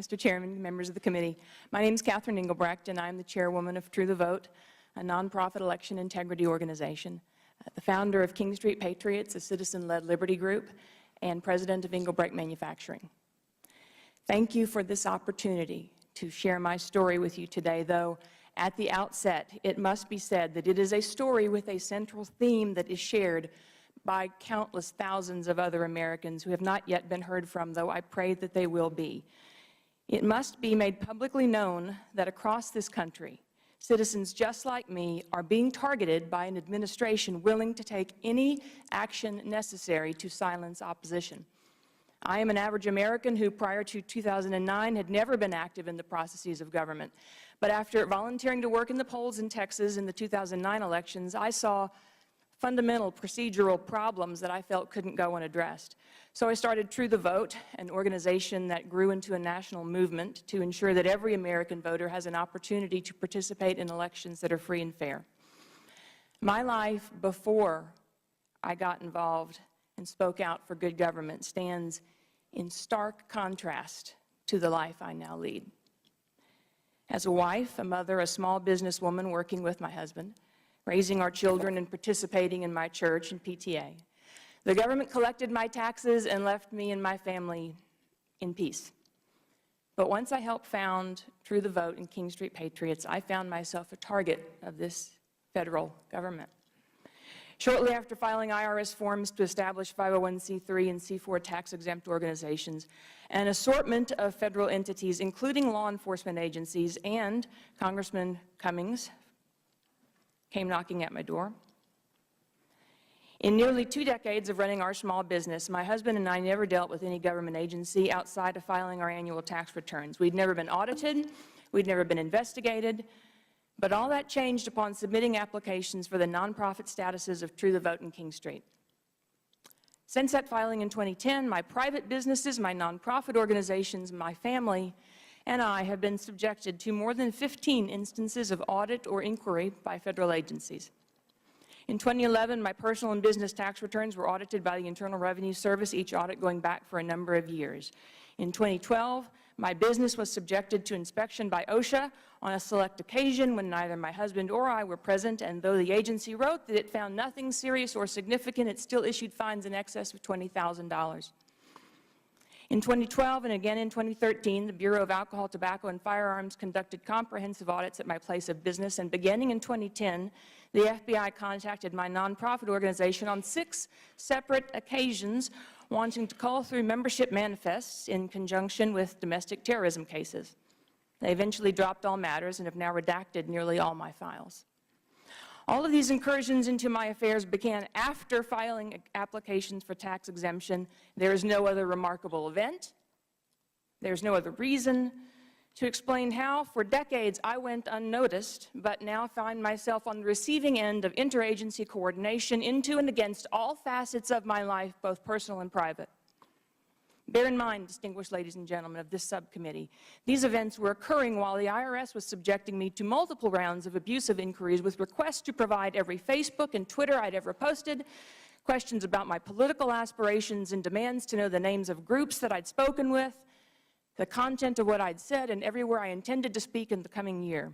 Mr. Chairman, members of the committee. My name is Catherine Engelbrecht, and I'm the chairwoman of True the Vote, a nonprofit election integrity organization, the founder of King Street Patriots, a citizen-led liberty group, and president of Engelbrecht Manufacturing. Thank you for this opportunity to share my story with you today, though at the outset, it must be said that it is a story with a central theme that is shared by countless thousands of other Americans who have not yet been heard from, though I pray that they will be. It must be made publicly known that across this country, citizens just like me are being targeted by an administration willing to take any action necessary to silence opposition. I am an average American who, prior to 2009, had never been active in the processes of government. But after volunteering to work in the polls in Texas in the 2009 elections, I saw fundamental procedural problems that I felt couldn't go unaddressed. So I started True the Vote, an organization that grew into a national movement to ensure that every American voter has an opportunity to participate in elections that are free and fair. My life before I got involved and spoke out for good government stands in stark contrast to the life I now lead. As a wife, a mother, a small businesswoman working with my husband, raising our children and participating in my church and PTA, the government collected my taxes and left me and my family in peace. But once I helped found True the Vote and King Street Patriots, I found myself a target of this federal government. Shortly after filing IRS forms to establish 501c3 and C4 tax-exempt organizations, an assortment of federal entities, including law enforcement agencies and Congressman Cummings, came knocking at my door. In nearly 2 decades of running our small business, my husband and I never dealt with any government agency outside of filing our annual tax returns. We'd never been audited, we'd never been investigated, but all that changed upon submitting applications for the nonprofit statuses of True the Vote and King Street. Since that filing in 2010, my private businesses, my nonprofit organizations, my family, and I have been subjected to more than 15 instances of audit or inquiry by federal agencies. In 2011, my personal and business tax returns were audited by the Internal Revenue Service, each audit going back for a number of years. In 2012, my business was subjected to inspection by OSHA on a select occasion when neither my husband or I were present, and though the agency wrote that it found nothing serious or significant, it still issued fines in excess of $20,000. In 2012 and again in 2013, the Bureau of Alcohol, Tobacco, and Firearms conducted comprehensive audits at my place of business, and beginning in 2010, the FBI contacted my nonprofit organization on 6 separate occasions wanting to call through membership manifests in conjunction with domestic terrorism cases. They eventually dropped all matters and have now redacted nearly all my files. All of these incursions into my affairs began after filing applications for tax exemption. There is no other remarkable event. There's no other reason to explain how, for decades, I went unnoticed, but now find myself on the receiving end of interagency coordination into and against all facets of my life, both personal and private. Bear in mind, distinguished ladies and gentlemen of this subcommittee, these events were occurring while the IRS was subjecting me to multiple rounds of abusive inquiries with requests to provide every Facebook and Twitter I'd ever posted, questions about my political aspirations, and demands to know the names of groups that I'd spoken with, the content of what I'd said, and everywhere I intended to speak in the coming year.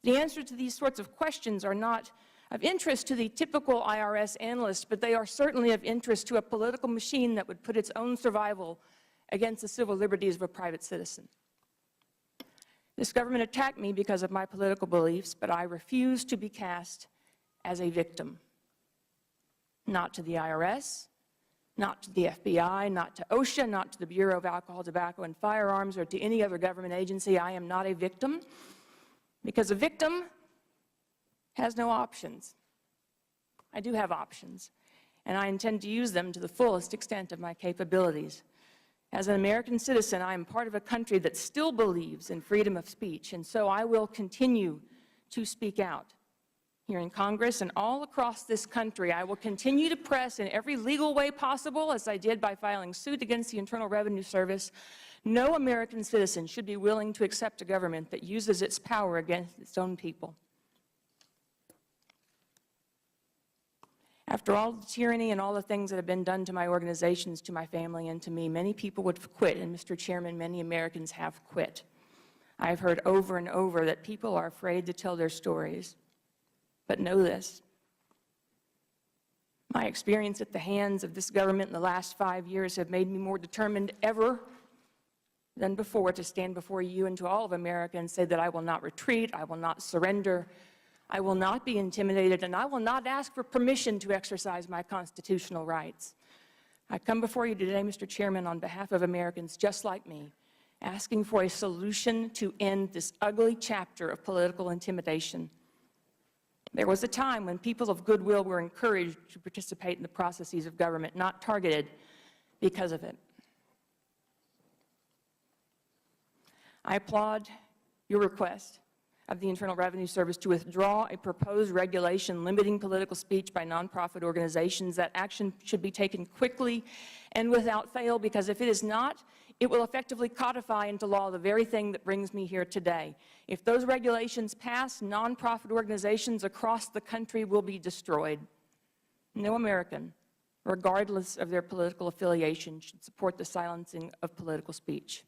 The answers to these sorts of questions are not of interest to the typical IRS analyst, but they are certainly of interest to a political machine that would put its own survival against the civil liberties of a private citizen. This government attacked me because of my political beliefs, but I refuse to be cast as a victim. Not to the IRS, not to the FBI, not to OSHA, not to the Bureau of Alcohol, Tobacco, and Firearms, or to any other government agency. I am not a victim, because a victim has no options. I do have options, and I intend to use them to the fullest extent of my capabilities. As an American citizen, I am part of a country that still believes in freedom of speech, and so I will continue to speak out. Here in Congress and all across this country, I will continue to press in every legal way possible, as I did by filing suit against the Internal Revenue Service. No American citizen should be willing to accept a government that uses its power against its own people. After all the tyranny and all the things that have been done to my organizations, to my family, and to me, many people would quit, and Mr. Chairman, many Americans have quit. I've heard over and over that people are afraid to tell their stories. But know this, my experience at the hands of this government in the last 5 years have made me more determined ever than before to stand before you and to all of America and say that I will not retreat, I will not surrender, I will not be intimidated, and I will not ask for permission to exercise my constitutional rights. I come before you today, Mr. Chairman, on behalf of Americans just like me, asking for a solution to end this ugly chapter of political intimidation. There was a time when people of goodwill were encouraged to participate in the processes of government, not targeted because of it. I applaud your request of the Internal Revenue Service to withdraw a proposed regulation limiting political speech by nonprofit organizations. That action should be taken quickly and without fail, because if it is not, it will effectively codify into law the very thing that brings me here today. If those regulations pass, nonprofit organizations across the country will be destroyed. No American, regardless of their political affiliation, should support the silencing of political speech.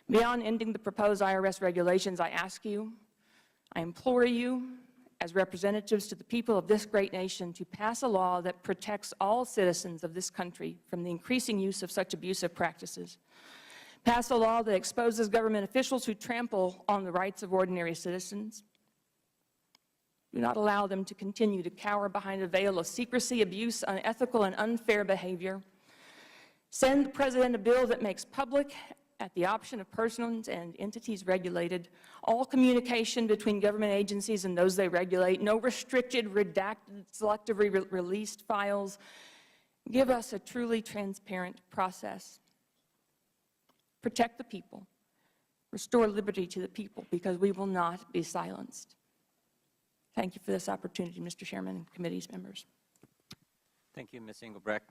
Beyond ending the proposed IRS regulations, I ask you, I implore you, as representatives to the people of this great nation, to pass a law that protects all citizens of this country from the increasing use of such abusive practices. Pass a law that exposes government officials who trample on the rights of ordinary citizens. Do not allow them to continue to cower behind a veil of secrecy, abuse, unethical, and unfair behavior. Send the President a bill that makes public, at the option of persons and entities regulated, all communication between government agencies and those they regulate, no restricted, redacted, selectively released files. Give us a truly transparent process. Protect the people. Restore liberty to the people, because we will not be silenced. Thank you for this opportunity, Mr. Chairman and committee's members. Thank you, Ms. Engelbrecht.